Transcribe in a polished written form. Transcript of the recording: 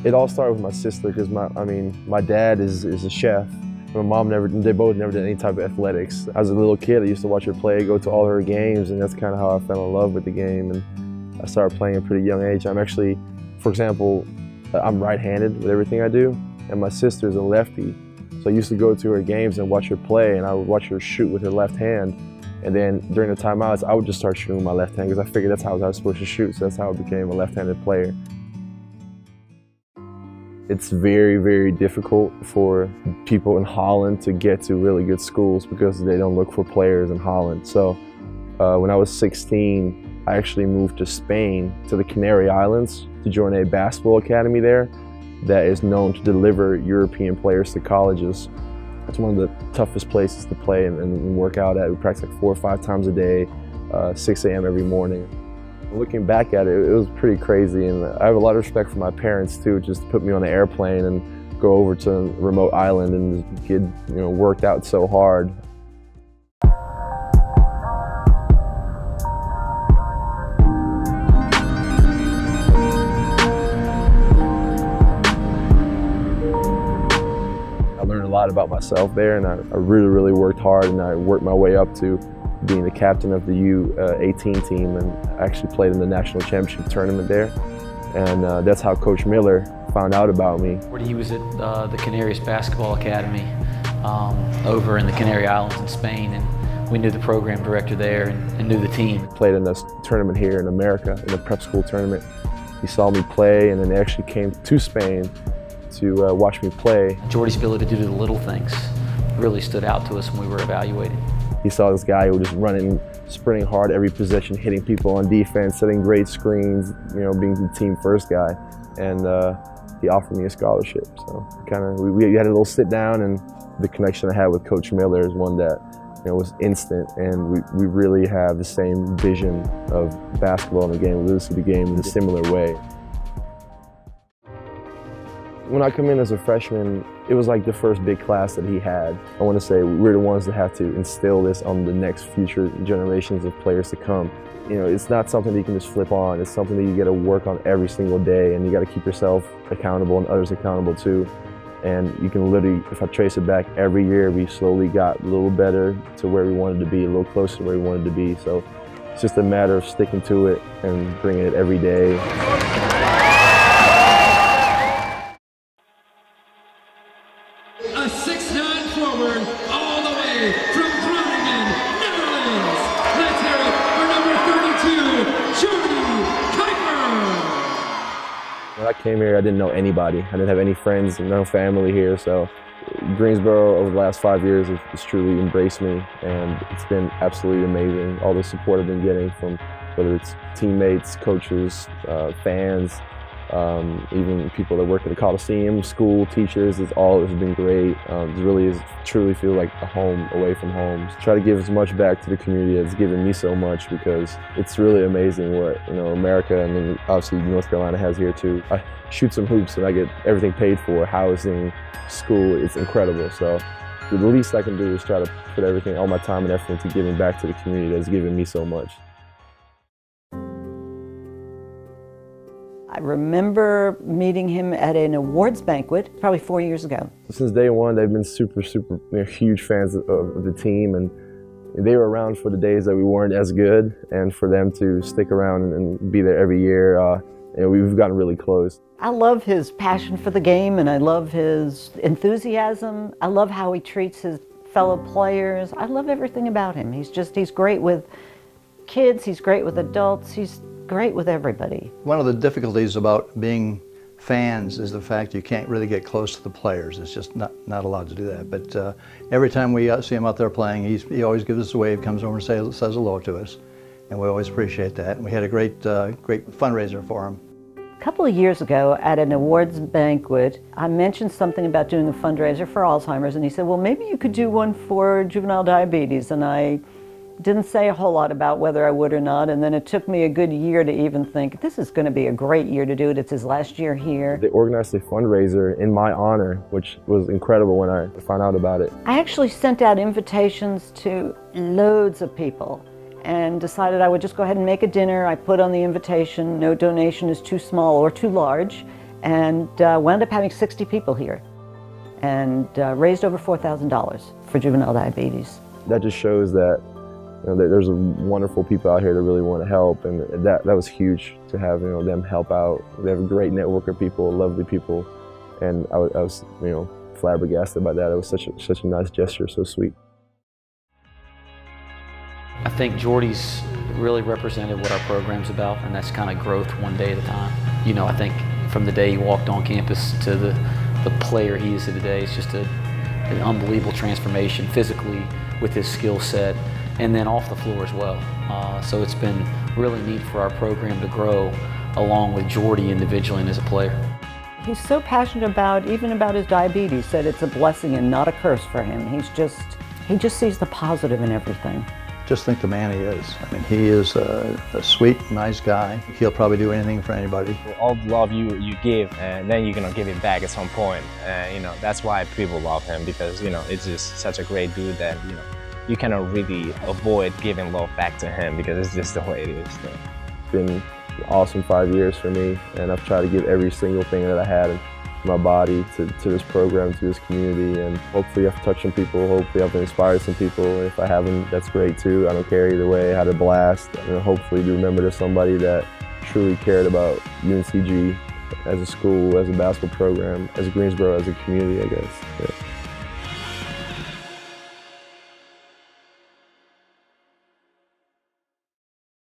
It all started with my sister because my dad is a chef. My mom they both never did any type of athletics. As a little kid, I used to watch her play, go to all her games, and that's kind of how I fell in love with the game. And I started playing at a pretty young age. I'm actually, for example, I'm right-handed with everything I do, and my sister's a lefty. So I used to go to her games and watch her play, and I would watch her shoot with her left hand. And then during the timeouts, I would just start shooting with my left hand because I figured that's how I was supposed to shoot. So that's how I became a left-handed player. It's very, very difficult for people in Holland to get to really good schools because they don't look for players in Holland. So when I was 16, I actually moved to Spain, to the Canary Islands, to join a basketball academy there that is known to deliver European players to colleges. It's one of the toughest places to play and work out at. We practice like 4 or 5 times a day, 6 a.m. every morning. Looking back at it, it was pretty crazy, and I have a lot of respect for my parents too, just to put me on an airplane and go over to a remote island and just get worked out so hard. I learned a lot about myself there, and I really, really worked hard, and I worked my way up to being the captain of the U18 team, and actually played in the national championship tournament there. And that's how Coach Miller found out about me. He was at the Canaries Basketball Academy over in the Canary Islands in Spain, and we knew the program director there and knew the team. Played in this tournament here in America, in a prep school tournament. He saw me play, and then they actually came to Spain to watch me play. Jordy's ability to do the little things really stood out to us when we were evaluating. He saw this guy who was just running, sprinting hard every possession, hitting people on defense, setting great screens, being the team first guy. And he offered me a scholarship. So we had a little sit down, and the connection I had with Coach Miller is one that was instant, and we really have the same vision of basketball in the game. We really see the game in a similar way. When I come in as a freshman, it was like the first big class that he had. I want to say we're the ones that have to instill this on the next future generations of players to come. It's not something that you can just flip on. It's something that you got to work on every single day, and you got to keep yourself accountable and others accountable too. And you can literally, if I trace it back, every year we slowly got a little better to where we wanted to be, a little closer to where we wanted to be. So it's just a matter of sticking to it and bringing it every day. A 6'9" forward all the way from Groningen, Netherlands. Let's hear it for number 32, Jordy Kuiper. When I came here, I didn't know anybody. I didn't have any friends, no family here. So Greensboro over the last 5 years has truly embraced me, and it's been absolutely amazing. All the support I've been getting from whether it's teammates, coaches, fans, even people that work at the Coliseum, school, teachers, it's been great. It really truly feels like a home away from home. Try to give as much back to the community that's given me so much, because it's really amazing what America and then obviously North Carolina has here too. I shoot some hoops and I get everything paid for, housing, school. It's incredible. So the least I can do is try to put everything, all my time and effort into giving back to the community that's given me so much. I remember meeting him at an awards banquet probably 4 years ago. Since day one, they've been super huge fans of the team, and they were around for the days that we weren't as good, and for them to stick around and be there every year, we've gotten really close. I love his passion for the game, and I love his enthusiasm. I love how he treats his fellow players. I love everything about him. He's great with kids, he's great with adults, he's great with everybody. One of the difficulties about being fans is the fact you can't really get close to the players. It's just not allowed to do that. But every time we see him out there playing, he always gives us a wave, comes over and says hello to us, and we always appreciate that. And we had a great fundraiser for him. A couple of years ago at an awards banquet, I mentioned something about doing a fundraiser for Alzheimer's, and he said, well, maybe you could do one for juvenile diabetes. And I didn't say a whole lot about whether I would or not, and then it took me a good year to even think, this is going to be a great year to do it. It's his last year here. They organized a fundraiser in my honor, which was incredible when I found out about it. I actually sent out invitations to loads of people and decided I would just go ahead and make a dinner. I put on the invitation, no donation is too small or too large, and wound up having 60 people here and raised over $4,000 for juvenile diabetes. That just shows that there's wonderful people out here that really want to help, and that was huge to have them help out. They have a great network of people, lovely people, and I was flabbergasted by that. It was such a nice gesture, so sweet. I think Jordy's really represented what our program's about, and that's kind of growth one day at a time. I think from the day he walked on campus to the player he is today, it's just an unbelievable transformation physically with his skill set, and then off the floor as well. So it's been really neat for our program to grow along with Jordy individually and as a player. He's so passionate even about his diabetes, that it's a blessing and not a curse for him. He just sees the positive in everything. Just think the man he is. I mean, he is a sweet, nice guy. He'll probably do anything for anybody. All the love you give, and then you're gonna give it back at some point. That's why people love him, because it's just such a great dude that you cannot really avoid giving love back to him, because it's just the way it is. So. It's been an awesome 5 years for me, and I've tried to give every single thing that I had in my body to this program, to this community, and hopefully I've touched some people, hopefully I've inspired some people. If I haven't, that's great too. I don't care either way. I had a blast, and hopefully to remember there's somebody that truly cared about UNCG as a school, as a basketball program, as Greensboro, as a community, I guess. Yeah.